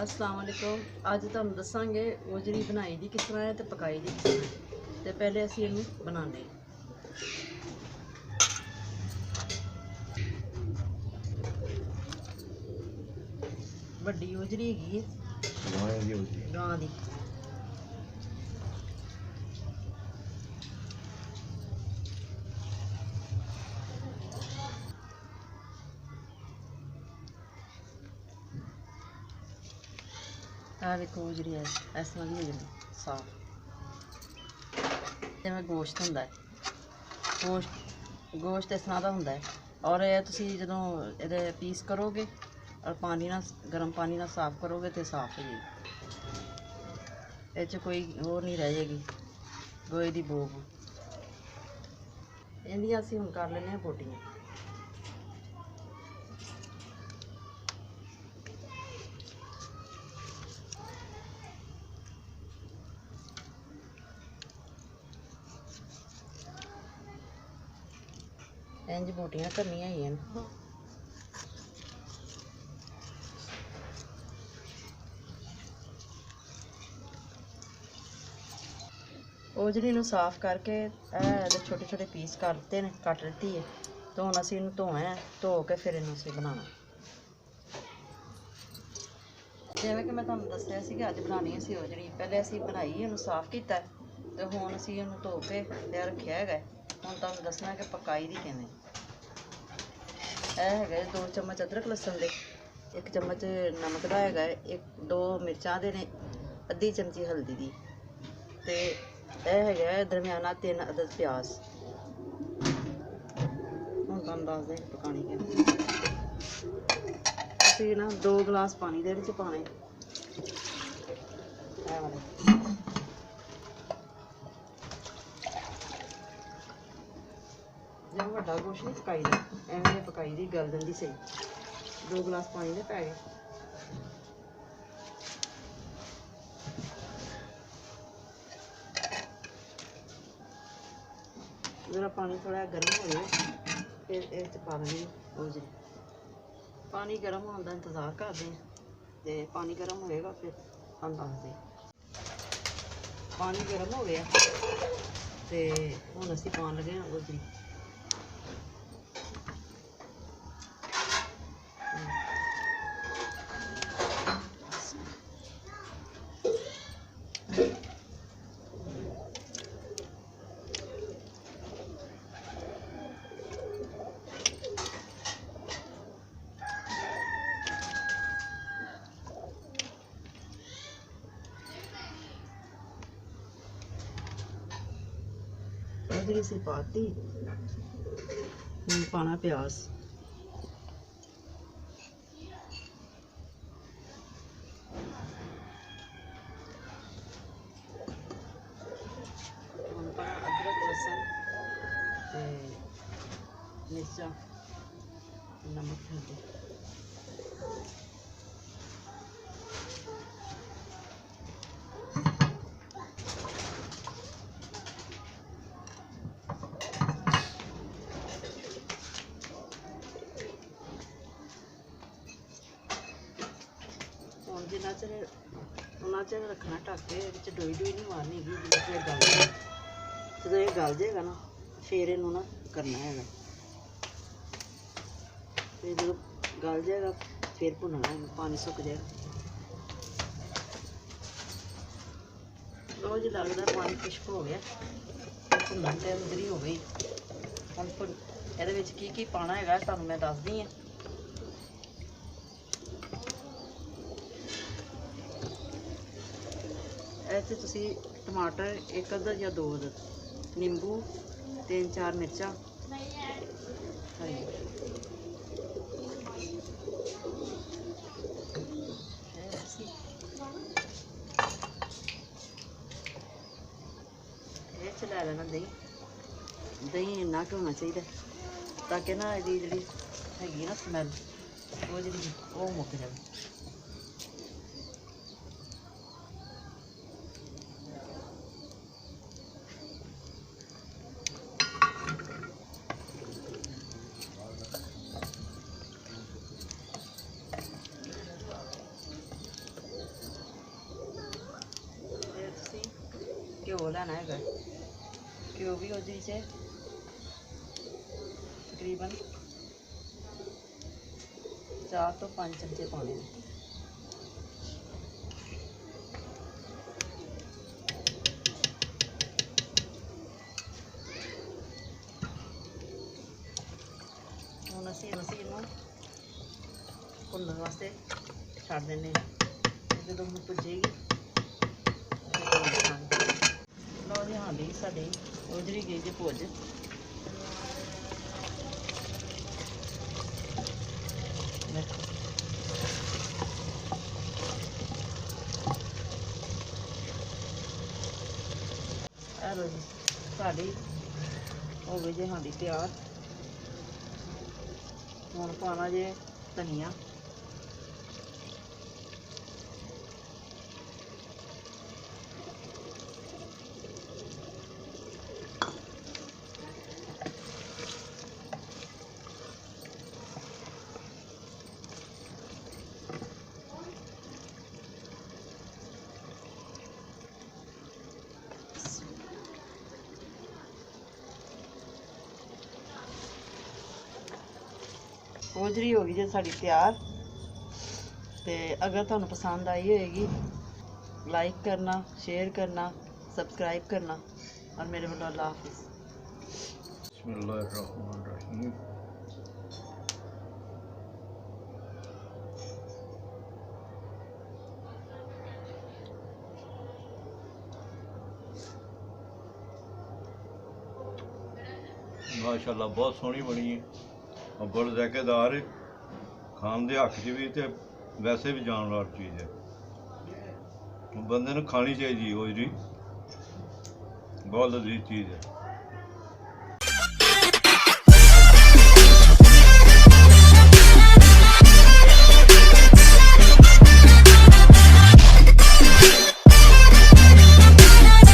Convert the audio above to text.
अस्सलाम वालेकुम। ਅੱਜ ਤੁਹਾਨੂੰ ਦੱਸਾਂਗੇ ਉਜਰੀ ਬਣਾਈ ਦੀ ਕਿਸ ਤਰ੍ਹਾਂ ਹੈ ਤੇ ਪਕਾਈ ਦੀ ਕਿਸ ਤਰ੍ਹਾਂ ਹੈ। ਤੇ ਪਹਿਲੇ ਅਸੀਂ ਇਹਨੂੰ ਬਣਾਉਂਦੇ ਹਾਂ। ਵੱਡੀ ਉਜਰੀ ਹੈਗੀ ਹੈ ਗਾਂ ਦੀ। ਆ ਵੇਖੋ ਉਜਰੀ ਹੈ ਇਸ ਤਰ੍ਹਾਂ ਦੀ ਹੋ ਜਾਂਦੀ ਸਾਫ਼, ਜਿਵੇਂ ਗੋਸ਼ਤ ਹੁੰਦਾ ਹੈ। ਗੋਸ਼ਤ ਇਸ ਤਰ੍ਹਾਂ ਦਾ ਹੁੰਦਾ ਹੈ। ਔਰ ਇਹ ਤੁਸੀਂ ਜਦੋਂ ਇਹਦੇ ਪੀਸ ਕਰੋਗੇ ਔਰ ਪਾਣੀ ਨਾਲ ਗਰਮ ਪਾਣੀ ਨਾਲ ਸਾਫ਼ ਕਰੋਗੇ ਤੇ ਸਾਫ਼ ਹੋ ਜਾਏਗੀ। ਇਹ 'ਚ ਕੋਈ ਹੋਰ ਨਹੀਂ ਰਹਿ ਜਾਏਗੀ ਗੋਹੇ ਦੀ ਬੋ। ਇਹਦੀਆਂ ਅਸੀਂ ਹੁਣ ਕਰ ਲੈਂਦੇ ਹਾਂ ਬੋਟੀਆਂ। ਇੰਜ ਬੋਟੀਆਂ ਕਰਨੀਆਂ ਹੀ ਹਨ। ਉਜਰੀ ਨੂੰ ਸਾਫ਼ ਕਰਕੇ ਇਹਦੇ ਛੋਟੇ ਛੋਟੇ ਪੀਸ ਕਰਤੇ ਨੇ, ਕੱਟ ਦਿੱਤੀ ਹੈ। ਤੇ ਹੁਣ ਅਸੀਂ ਇਹਨੂੰ ਧੋਣਾ ਹੈ, ਧੋ ਕੇ ਫਿਰ ਇਹਨੂੰ ਅਸੀਂ ਬਣਾਉਣਾ। ਜਿਵੇਂ ਕਿ ਮੈਂ ਤੁਹਾਨੂੰ ਦੱਸਿਆ ਸੀ ਕਿ ਅੱਜ ਬਣਾਉਣੀ ਅਸੀਂ ਉਜਰੀ। ਪਹਿਲੇ ਅਸੀਂ ਬਣਾਈ, ਇਹਨੂੰ ਸਾਫ਼ ਕੀਤਾ ਤੇ ਹੁਣ ਅਸੀਂ ਇਹਨੂੰ ਧੋ ਕੇ ਤਿਆਰ ਰੱਖਿਆ ਹੈਗਾ। ਹੁਣ ਤੁਹਾਨੂੰ ਦੱਸਣਾ ਕਿ ਪਕਾਈ ਦੀ ਕਿਵੇਂ। ਇਹ ਹੈਗਾ 2 ਚਮਚ ਅਦਰਕ ਲਸਣ ਦੇ, 1 ਚਮਚ ਨਮਕ ਦਾ ਹੈਗਾ, 2 ਮਿਰਚਾਂ ਦੇ ਨੇ, ਅੱਧੀ ਚਮਚੀ ਹਲਦੀ ਦੀ, ਤੇ ਇਹ ਹੈਗਾ ਦਰਮਿਆਨਾ 3 ਅਦਦ ਪਿਆਜ਼। ਹੁਣ ਤੁਹਾਨੂੰ ਦੱਸਦੇ ਪਕਾਣੀ ਕਿਵੇਂ। ਅਸੀਂ ਨਾ 2 ਗਲਾਸ ਪਾਣੀ ਦੇ ਵਿੱਚ ਪਾਣੇ ਇਹ ਵਾਲੇ। ਜਿਵੇਂ ਵੱਡਾ ਗੋਸ਼ਤ ਨਹੀਂ ਪਕਾਈ ਦਾ, ਐਵੇਂ ਪਕਾਈ ਦੀ ਗਲ ਜਾਂਦੀ ਸਹੀ। 2 ਗਲਾਸ ਪਾਣੀ ਦੇ ਪੈ ਗਏ। जरा पानी थोड़ा गर्म हो जाए फिर इस पा देंगे उजरी। पानी गर्म होने का इंतज़ार करते हैं तो पानी गर्म होएगा फिर हम दसते। पानी गर्म हो गया तो हुण असीं पाउण लगे हाँ उजरी। उजरी सी पाती, पाना प्याज। अदरक लसन मिर्चा नमक हल्दी। जिन्ना चिर उन्ना चिर रखना ढक के, डोई डोई नहीं मारनी हैगी। जिन्ना चिर गल जाए, जो ये गल जाएगा ना फिर इनू ना करना है। फिर जो गल जाएगा फिर भुनना है, पानी सुक जाएगा। लो जी लगता पानी खुश्क हो गया, भुनन ते उजरी हो गई। हम ये की पाना है तुहानूं मैं दसदी हाँ। ऐसे तुसी टमाटर 1 अदद या 2 अदद, नींबू 3-4 मिर्चा हरी, लै लेना दही। दही इन्ना क होना चाहिए ताकि ना ये जी हैगी ना स्मैल वो जी वो मुक जाए। ਘਿਓ ਲੈਣਾ ਹੈਗਾ। ਘਿਓ ਵੀ ਉਹਦੇ 'ਚ ਤਕਰੀਬਨ 4 ਤੋਂ 5 ਚਮਚੇ ਪਾਉਣੇ ਨੇ। ਹੁਣ ਅਸੀਂ ਇਹਨੂੰ ਭੁੰਨਣ ਵਾਸਤੇ ਛੱਡ ਦਿੰਦੇ ਹਾਂ। ਜਦੋਂ ਹੁਣ ਭੁੱਜੇਗੀ ਲਓ ਜੀ, ਹਾਂਡੀ ਸਾਡੀ ਉਜੜੀ ਗਈ ਜੀ ਭੁੱਜ। ਇਹ ਲਓ ਜੀ, ਸਾਡੀ ਹੋ ਗਈ ਜੀ ਹਾਂਡੀ ਤਿਆਰ। ਹੁਣ ਪਾਉਣਾ ਜੇ ਧਨੀਆ। ਗੋਜਰੀ ਹੋ ਗਈ ਜੀ ਸਾਡੀ ਤਿਆਰ। ਤੇ ਅਗਰ ਤੁਹਾਨੂੰ ਪਸੰਦ ਆਈ ਹੋਏਗੀ, ਲਾਈਕ ਕਰਨਾ, ਸ਼ੇਅਰ ਕਰਨਾ, ਸਬਸਕ੍ਰਾਈਬ ਕਰਨਾ। ਔਰ ਮੇਰੇ ਵੱਲੋਂ ਅੱਲਾ ਹਾਫਿਜ਼। ਬਿਸਮਿल्लाहिर्रहमानिर्रहीम। माशाल्लाह बहुत सोहनी बनी है और बड़ ज़ायकेदार है। खान दे हक च भी ते वैसे भी जानदार चीज़ है। बंदे नूं खानी चाहिए। ओजरी बहुत लजीज चीज़ है।